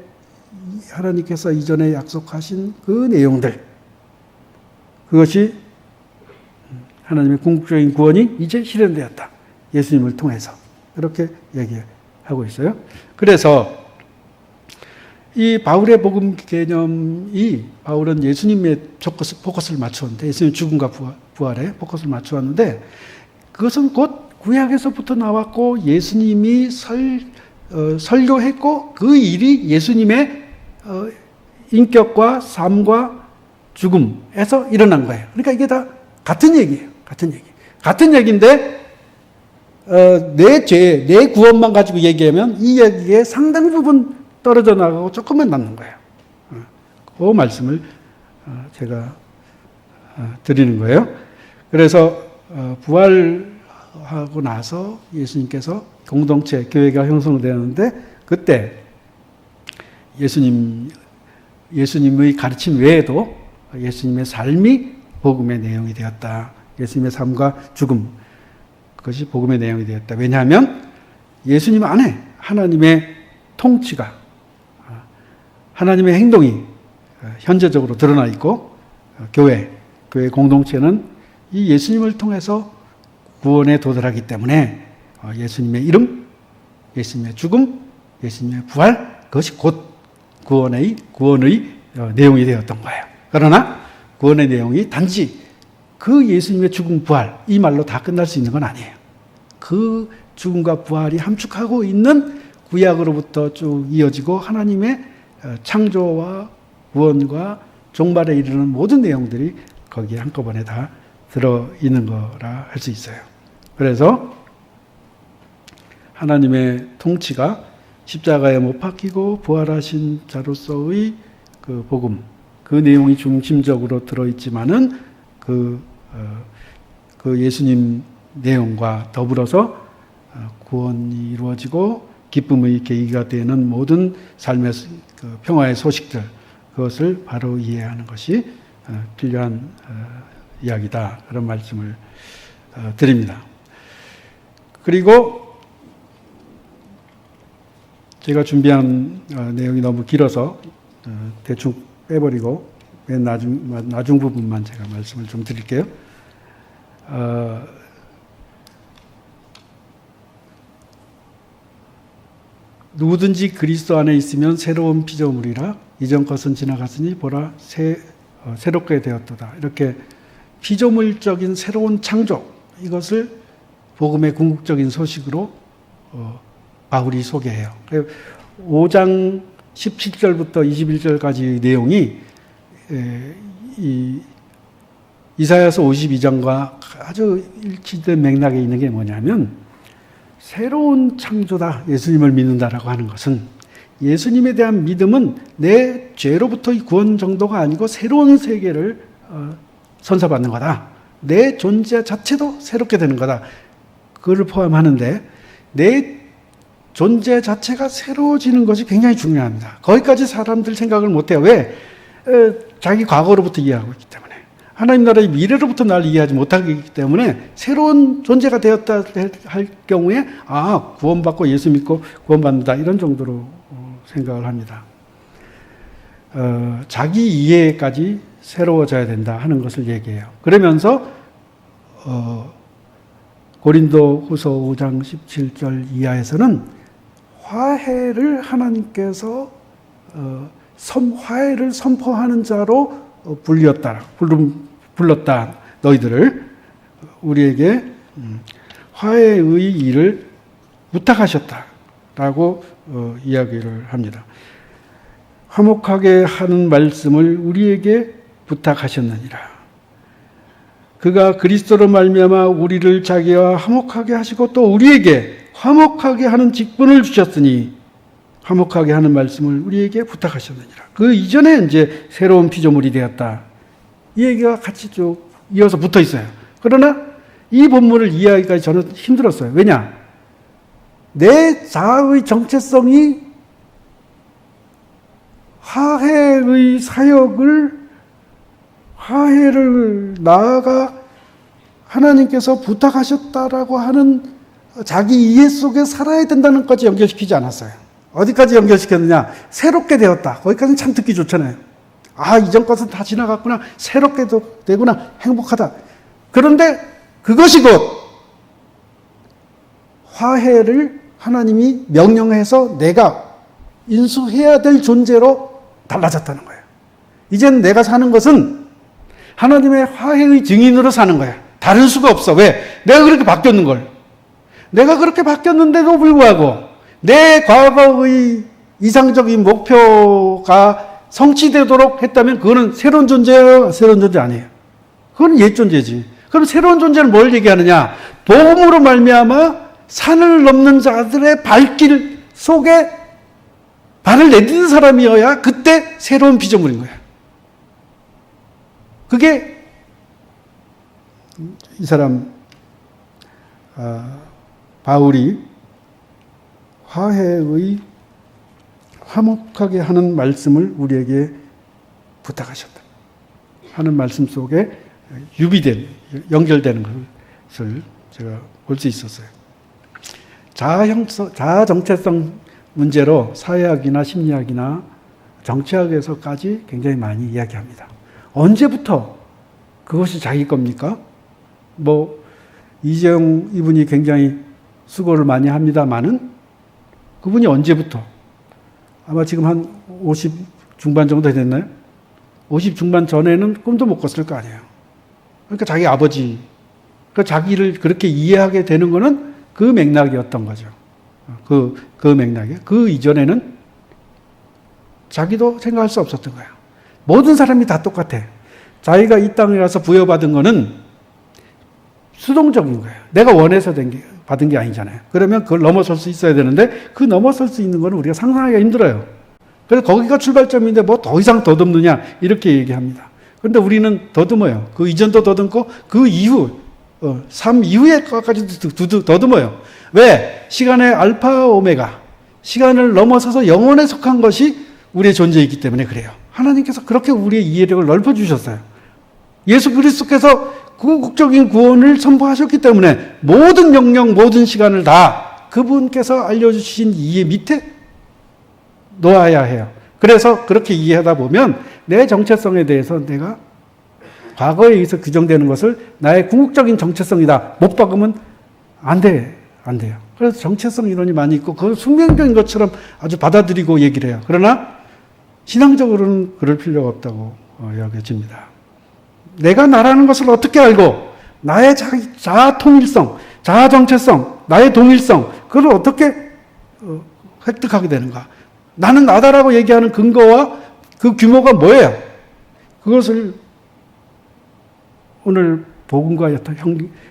하나님께서 이전에 약속하신 그 내용들, 그것이 하나님의 궁극적인 구원이 이제 실현되었다. 예수님을 통해서. 이렇게 얘기하고 있어요. 그래서 이 바울의 복음 개념이, 바울은 예수님의 포커스를 맞추었는데, 예수님의 죽음과 부활에 포커스를 맞추었는데, 그것은 곧 구약에서부터 나왔고 예수님이 설교했고 그 일이 예수님의 인격과 삶과 죽음에서 일어난 거예요. 그러니까 이게 다 같은 얘기예요. 같은 얘기. 같은 얘기인데 내 죄, 내 구원만 가지고 얘기하면 이 얘기의 상당 부분 떨어져 나가고 조금만 남는 거예요. 그 말씀을 제가 드리는 거예요. 그래서 부활하고 나서 예수님께서 공동체, 교회가 형성되었는데 그때 예수님의 가르침 외에도 예수님의 삶이 복음의 내용이 되었다. 예수님의 삶과 죽음, 그것이 복음의 내용이 되었다. 왜냐하면 예수님 안에 하나님의 통치가, 하나님의 행동이 현재적으로 드러나 있고 교회 공동체는 이 예수님을 통해서 구원에 도달하기 때문에 예수님의 이름, 예수님의 죽음, 예수님의 부활, 그것이 곧 구원의 내용이 되었던 거예요. 그러나 구원의 내용이 단지 그 예수님의 죽음, 부활 이 말로 다 끝날 수 있는 건 아니에요. 그 죽음과 부활이 함축하고 있는 구약으로부터 쭉 이어지고 하나님의 창조와 구원과 종말에 이르는 모든 내용들이 거기에 한꺼번에 다 들어있는 거라 할 수 있어요. 그래서 하나님의 통치가 십자가에 못 박히고 부활하신 자로서의 그 복음, 그 내용이 중심적으로 들어있지만은 그 예수님 내용과 더불어서 구원이 이루어지고 기쁨의 계기가 되는 모든 삶의 평화의 소식들, 그것을 바로 이해하는 것이 필요한 이야기다. 그런 말씀을 드립니다. 그리고 제가 준비한 내용이 너무 길어서 대충 빼버리고 맨 나중 부분만 제가 말씀을 좀 드릴게요. 누구든지 그리스도 안에 있으면 새로운 피조물이라 이전 것은 지나갔으니 보라 새롭게 되었도다. 이렇게 피조물적인 새로운 창조, 이것을 복음의 궁극적인 소식으로 바울이 소개해요. 5장 17절부터 21절까지의 내용이 이사야서 52장과 아주 일치된 맥락에 있는 게 뭐냐면, 새로운 창조다, 예수님을 믿는다라고 하는 것은, 예수님에 대한 믿음은 내 죄로부터의 구원 정도가 아니고 새로운 세계를 선사받는 거다. 내 존재 자체도 새롭게 되는 거다. 그걸 포함하는데 내 존재 자체가 새로워지는 것이 굉장히 중요합니다. 거기까지 사람들 생각을 못해요. 왜? 자기 과거로부터 이해하고 있기 때문에. 하나님 나라의 미래로부터 날 이해하지 못하기 때문에 새로운 존재가 되었다 할 경우에 구원받고 예수 믿고 구원받는다, 이런 정도로 생각을 합니다. 자기 이해까지 새로워져야 된다 하는 것을 얘기해요. 그러면서 고린도 후서 5장 17절 이하에서는 화해를 하나님께서 화해를 선포하는 자로 불렀다. 너희들을 우리에게 화해의 일을 부탁하셨다라고 이야기를 합니다. 화목하게 하는 말씀을 우리에게 부탁하셨느니라. 그가 그리스도로 말미암아 우리를 자기와 화목하게 하시고 또 우리에게 화목하게 하는 직분을 주셨으니 화목하게 하는 말씀을 우리에게 부탁하셨느니라. 그 이전에 이제 새로운 피조물이 되었다, 이 얘기가 같이 쭉 이어서 붙어 있어요. 그러나 이 본문을 이해하기까지 저는 힘들었어요. 왜냐? 내 자아의 정체성이 화해의 사역을, 화해를 나아가 하나님께서 부탁하셨다라고 하는 자기 이해 속에 살아야 된다는 것까지 연결시키지 않았어요. 어디까지 연결시켰느냐? 새롭게 되었다. 거기까지는 참 듣기 좋잖아요. 이전 것은 다 지나갔구나. 새롭게 되구나. 행복하다. 그런데 그것이 곧 화해를 하나님이 명령해서 내가 인수해야 될 존재로 달라졌다는 거예요. 이제는 내가 사는 것은 하나님의 화해의 증인으로 사는 거야. 다를 수가 없어. 왜? 내가 그렇게 바뀌었는 걸. 내가 그렇게 바뀌었는데도 불구하고 내 과거의 이상적인 목표가 성취되도록 했다면 그거는 새로운 존재예요? 새로운 존재 아니에요. 그건 옛 존재지. 그럼 새로운 존재는 뭘 얘기하느냐? 복음으로 말미암아 산을 넘는 자들의 발길 속에 발을 내딛는 사람이어야 그때 새로운 피조물인 거야. 그게 이 사람 바울이 화해의 화목하게 하는 말씀을 우리에게 부탁하셨다 하는 말씀 속에 유비된 연결되는 것을 제가 볼 수 있었어요. 자아 정체성 문제로 사회학이나 심리학이나 정치학에서까지 굉장히 많이 이야기합니다. 언제부터 그것이 자기 겁니까? 이재용 이분이 굉장히 수고를 많이 합니다만은 그분이 언제부터? 아마 지금 한 50 중반 정도 됐나요? 50 중반 전에는 꿈도 못 꿨을 거 아니에요. 그러니까 자기 아버지, 자기를 그렇게 이해하게 되는 거는 그 맥락이었던 거죠. 그 맥락에. 그 이전에는 자기도 생각할 수 없었던 거예요. 모든 사람이 다 똑같아. 자기가 이 땅에 가서 부여받은 거는 수동적인 거예요. 내가 원해서 받은 게 아니잖아요. 그러면 그걸 넘어설 수 있어야 되는데 그 넘어설 수 있는 거는 우리가 상상하기가 힘들어요. 그래서 거기가 출발점인데 뭐 더 이상 더듬느냐 이렇게 얘기합니다. 그런데 우리는 더듬어요. 그 이전도 더듬고 그 이후 삶 이후의 것까지도 더듬어요. 왜? 시간의 알파 오메가, 시간을 넘어서서 영원에 속한 것이 우리의 존재이기 때문에 그래요. 하나님께서 그렇게 우리의 이해력을 넓혀주셨어요. 예수 그리스도께서 궁극적인 구원을 선포하셨기 때문에 모든 영역, 모든 시간을 다 그분께서 알려주신 이해 밑에 놓아야 해요. 그래서 그렇게 이해하다 보면 내 정체성에 대해서 내가 과거에 의해서 규정되는 것을 나의 궁극적인 정체성이다 못 박으면 안 돼요. 그래서 정체성 이론이 많이 있고 그걸 숙명적인 것처럼 아주 받아들이고 얘기를 해요. 그러나 신앙적으로는 그럴 필요가 없다고 여겨집니다. 내가 나라는 것을 어떻게 알고 나의 자아 통일성, 자아 정체성, 나의 동일성 그걸 어떻게 획득하게 되는가? 나는 나다라고 얘기하는 근거와 그 규모가 뭐예요? 그것을 오늘 복음과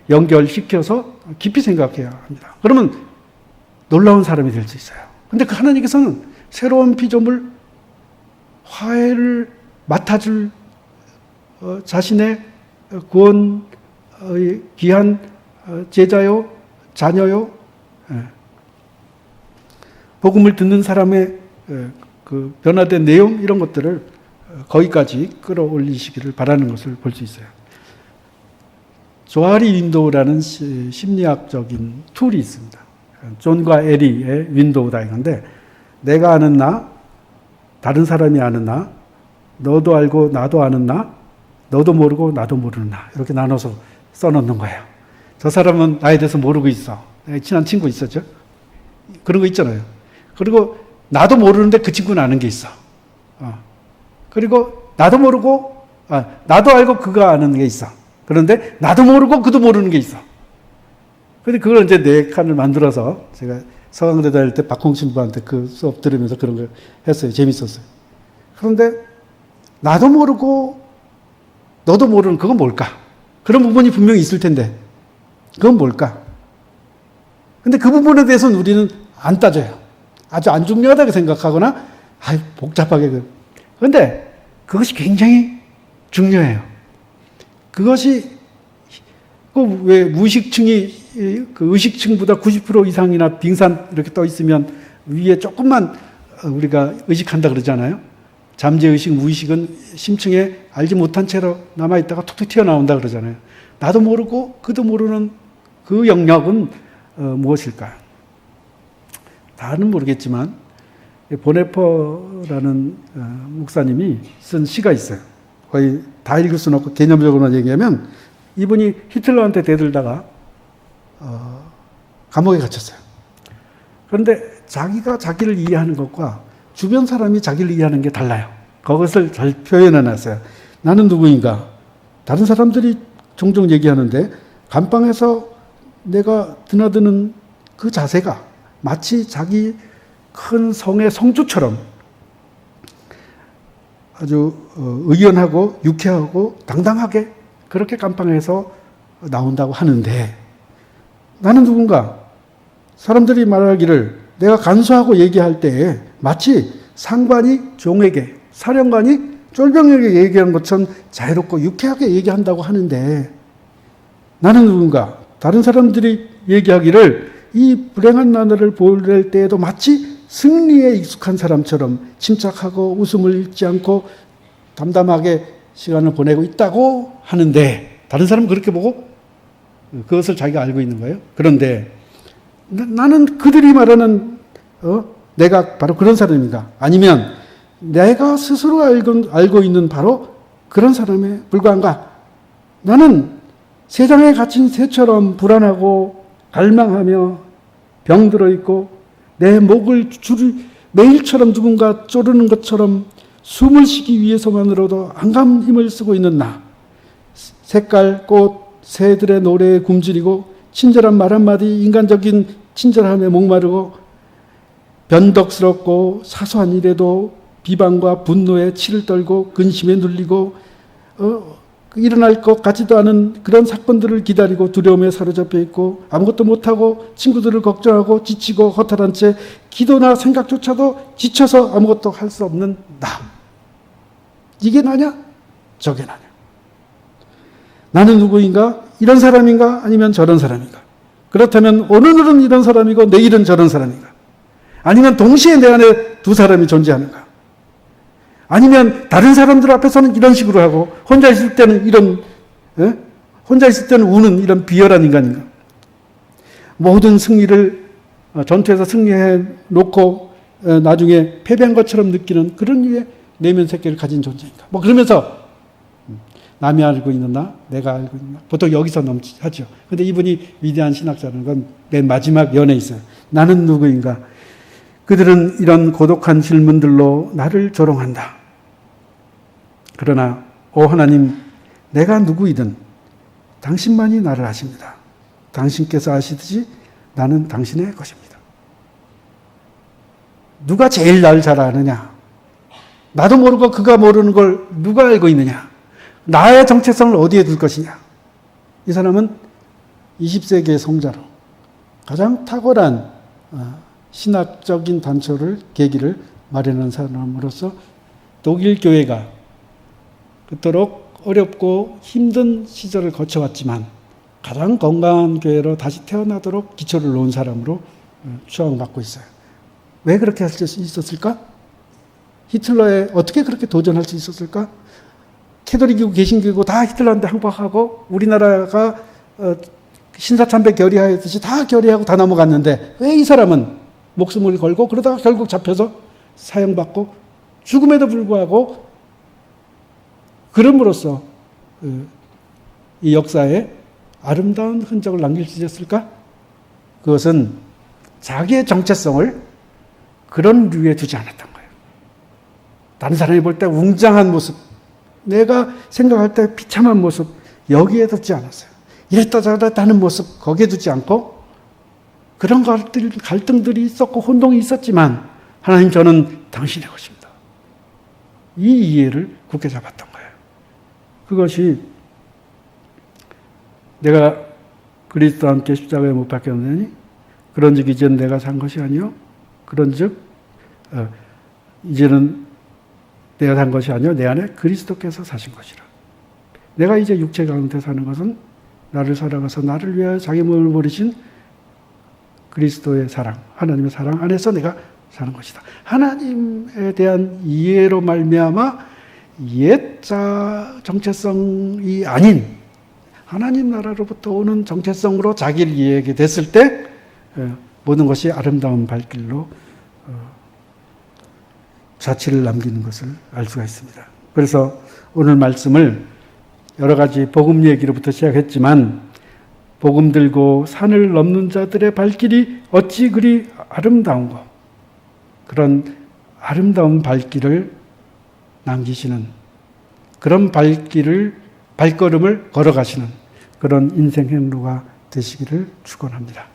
연결시켜서 깊이 생각해야 합니다. 그러면 놀라운 사람이 될 수 있어요. 근데 그 하나님께서는 새로운 피조물 화해를 맡아줄 자신의 구원의 귀한 제자요, 자녀요, 복음을 듣는 사람의 그 변화된 내용 이런 것들을 거기까지 끌어올리시기를 바라는 것을 볼 수 있어요. 조아리 윈도우라는 심리학적인 툴이 있습니다. 존과 에리의 윈도우다 이건데 내가 아는 나, 다른 사람이 아는 나, 너도 알고 나도 아는 나, 너도 모르고 나도 모르는 나 이렇게 나눠서 써놓는 거예요. 저 사람은 나에 대해서 모르고 있어. 친한 친구 있었죠? 그런 거 있잖아요. 그리고 나도 모르는데 그 친구는 아는 게 있어. 그리고 나도 모르고 나도 알고 그가 아는 게 있어. 그런데 나도 모르고 그도 모르는 게 있어. 근데 그걸 이제 4칸을 만들어서 제가 서강대 다닐 때 박홍신 부한테 그 수업 들으면서 그런 걸 했어요. 재밌었어요. 그런데 나도 모르고 너도 모르는 그건 뭘까? 그런 부분이 분명히 있을 텐데 그건 뭘까? 근데 그 부분에 대해서는 우리는 안 따져요. 아주 안 중요하다고 생각하거나 복잡하게. 그런데 그것이 굉장히 중요해요. 그것이 왜 무의식층이 그 의식층보다 90% 이상이나 빙산 이렇게 떠 있으면 위에 조금만 우리가 의식한다 그러잖아요. 잠재의식, 무의식은 심층에 알지 못한 채로 남아있다가 툭툭 튀어나온다 그러잖아요. 나도 모르고 그도 모르는 그 영역은 무엇일까? 다는 모르겠지만 보네퍼라는 목사님이 쓴 시가 있어요. 거의 다 읽을 수는 없고 개념적으로만 얘기하면 이분이 히틀러한테 대들다가 감옥에 갇혔어요. 그런데 자기가 자기를 이해하는 것과 주변 사람이 자기를 이해하는 게 달라요. 그것을 잘 표현해 놨어요. 나는 누구인가? 다른 사람들이 종종 얘기하는데 감방에서 내가 드나드는 그 자세가 마치 자기 큰 성의 성주처럼 아주 의연하고 유쾌하고 당당하게 그렇게 감방에서 나온다고 하는데 나는 누군가? 사람들이 말하기를 내가 간수하고 얘기할 때에 마치 상관이 종에게, 사령관이 쫄병에게 얘기하는 것처럼 자유롭고 유쾌하게 얘기한다고 하는데 나는 누군가? 다른 사람들이 얘기하기를 이 불행한 나날을 보낼 때에도 마치 승리에 익숙한 사람처럼 침착하고 웃음을 잃지 않고 담담하게 시간을 보내고 있다고 하는데 다른 사람은 그렇게 보고 그것을 자기가 알고 있는 거예요. 그런데 나는 그들이 말하는 내가 바로 그런 사람인가? 아니면 내가 스스로 알고 있는 바로 그런 사람에 불과한가? 나는 세상에 갇힌 새처럼 불안하고 갈망하며 병들어 있고 내 목을 매일처럼 누군가 쪼르는 것처럼 숨을 쉬기 위해서만으로도 안감 힘을 쓰고 있는 나. 색깔, 꽃, 새들의 노래에 굶주리고 친절한 말 한마디, 인간적인 친절함에 목마르고 변덕스럽고 사소한 일에도 비방과 분노에 치를 떨고 근심에 눌리고 일어날 것 같지도 않은 그런 사건들을 기다리고 두려움에 사로잡혀 있고 아무것도 못하고 친구들을 걱정하고 지치고 허탈한 채 기도나 생각조차도 지쳐서 아무것도 할 수 없는 나. 이게 나냐? 저게 나냐? 나는 누구인가? 이런 사람인가? 아니면 저런 사람인가? 그렇다면 오늘은 이런 사람이고 내일은 저런 사람인가? 아니면 동시에 내 안에 두 사람이 존재하는가? 아니면 다른 사람들 앞에서는 이런 식으로 하고 혼자 있을 때는 혼자 있을 때는 우는 이런 비열한 인간인가? 모든 승리를 전투에서 승리해 놓고 나중에 패배한 것처럼 느끼는 그런 류의 내면 세계를 가진 존재인가? 뭐 그러면서 남이 알고 있는 나, 내가 알고 있는 나. 보통 여기서 넘치하죠. 근데 이분이 위대한 신학자라는 건 맨 마지막 연에 있어요. 나는 누구인가? 그들은 이런 고독한 질문들로 나를 조롱한다. 그러나 오 하나님, 내가 누구이든 당신만이 나를 아십니다. 당신께서 아시듯이 나는 당신의 것입니다. 누가 제일 날 잘 아느냐? 나도 모르고 그가 모르는 걸 누가 알고 있느냐? 나의 정체성을 어디에 둘 것이냐? 이 사람은 20세기의 성자로 가장 탁월한 신학적인 계기를 마련한 사람으로서 독일 교회가 그토록 어렵고 힘든 시절을 거쳐왔지만 가장 건강한 교회로 다시 태어나도록 기초를 놓은 사람으로 추앙받고 있어요. 왜 그렇게 할 수 있었을까? 히틀러에 어떻게 그렇게 도전할 수 있었을까? 캐톨릭이고 개신교고 다 히틀러한테 항복하고 우리나라가 신사참배 결의하였듯이 다 결의하고 다 넘어갔는데 왜 이 사람은 목숨을 걸고 그러다가 결국 잡혀서 사형받고 죽음에도 불구하고 그럼으로써 이 역사에 아름다운 흔적을 남길 수 있었을까? 그것은 자기의 정체성을 그런 류에 두지 않았던 거예요. 다른 사람이 볼 때 웅장한 모습, 내가 생각할 때 비참한 모습, 여기에 두지 않았어요. 이랬다 저랬다 하는 모습, 거기에 두지 않고 그런 갈등들이 있었고 혼동이 있었지만 하나님, 저는 당신의 것입니다. 이 이해를 굳게 잡았던 거예요. 그것이 내가 그리스도와 함께 십자가에 못 박혔느니 그런즉 이제는 내가 산 것이 아니요 그런즉 이제는 내가 산 것이 아니요 내 안에 그리스도께서 사신 것이라. 내가 이제 육체 가운데 사는 것은 나를 사랑하사 나를 위하여 자기 몸을 버리신 그리스도의 사랑, 하나님의 사랑 안에서 내가 사는 것이다. 하나님에 대한 이해로 말미암아 옛자 정체성이 아닌 하나님 나라로부터 오는 정체성으로 자기를 이해하게 됐을 때 모든 것이 아름다운 발길로 자취를 남기는 것을 알 수가 있습니다. 그래서 오늘 말씀을 여러 가지 복음 얘기로부터 시작했지만 복음 들고 산을 넘는 자들의 발길이 어찌 그리 아름다운고, 그런 아름다운 발길을 남기시는, 그런 발걸음을 걸어가시는 그런 인생 행로가 되시기를 축원합니다.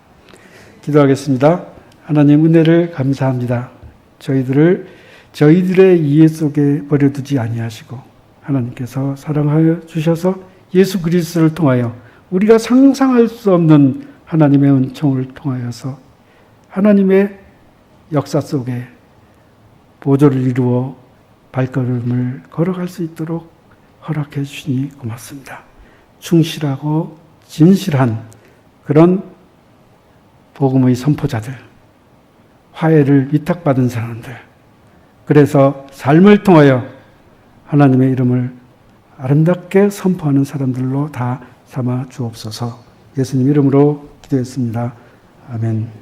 기도하겠습니다. 하나님, 은혜를 감사합니다. 저희들의 이해 속에 버려두지 아니하시고 하나님께서 사랑하여 주셔서 예수 그리스도를 통하여 우리가 상상할 수 없는 하나님의 은총을 통하여서 하나님의 역사 속에 보조를 이루어 발걸음을 걸어갈 수 있도록 허락해 주시니 고맙습니다. 충실하고 진실한 그런 복음의 선포자들, 화해를 위탁받은 사람들, 그래서 삶을 통하여 하나님의 이름을 아름답게 선포하는 사람들로 다 삼아 주옵소서. 예수님 이름으로 기도했습니다. 아멘.